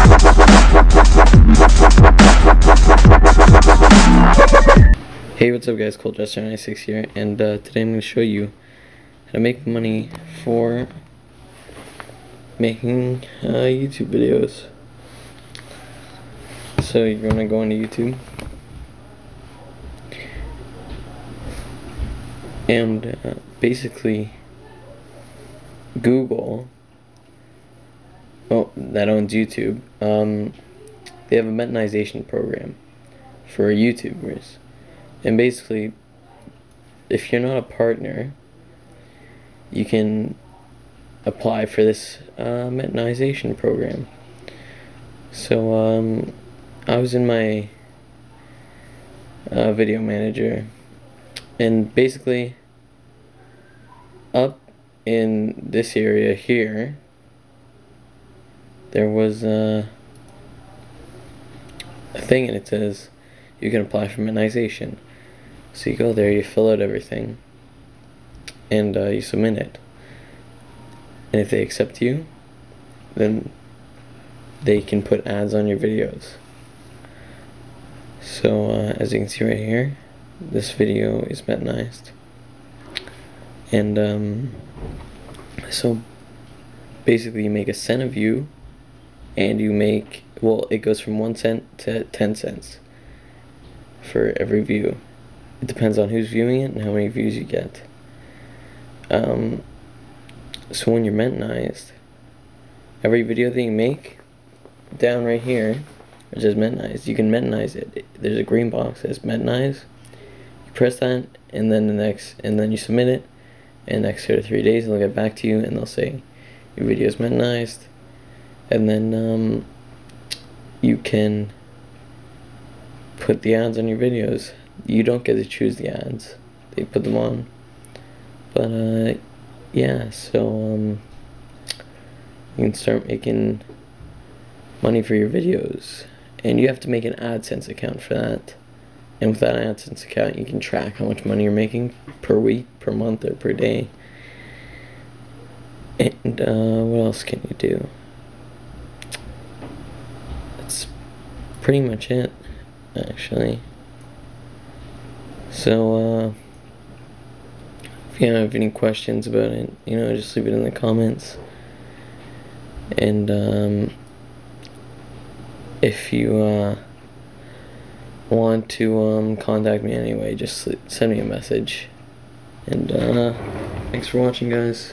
Hey, what's up guys, ColdJester96 here, and today I'm going to show you how to make money for making YouTube videos. So you're going to go into YouTube, and basically Google, that owns YouTube, they have a monetization program for YouTubers. And basically, if you're not a partner, you can apply for this monetization program. So I was in my video manager, and basically up in this area here there was a thing, and it says you can apply for monetization. So you go there, you fill out everything, and you submit it. And if they accept you, then they can put ads on your videos. So as you can see right here, this video is monetized. And so basically you make a cent a view, and you make, well, it goes from 1 cent to 10 cents for every view. It depends on who's viewing it and how many views you get. So when you're monetized, every video that you make, down right here, it says monetized. You can monetize it. There's a green box that says monetize. You press that, and then then you submit it, and next 2 to 3 days they'll get back to you and they'll say your video is monetized, and then you can put the ads on your videos. You don't get to choose the ads, they put them on. But yeah, so you can start making money for your videos, and you have to make an AdSense account for that. And with that AdSense account, you can track how much money you're making per week, per month, or per day. And what else can you do? That's pretty much it, actually. So if you have any questions about it, just leave it in the comments. And if you want to contact me anyway, just send me a message. And thanks for watching, guys.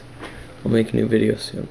I'll make a new video soon.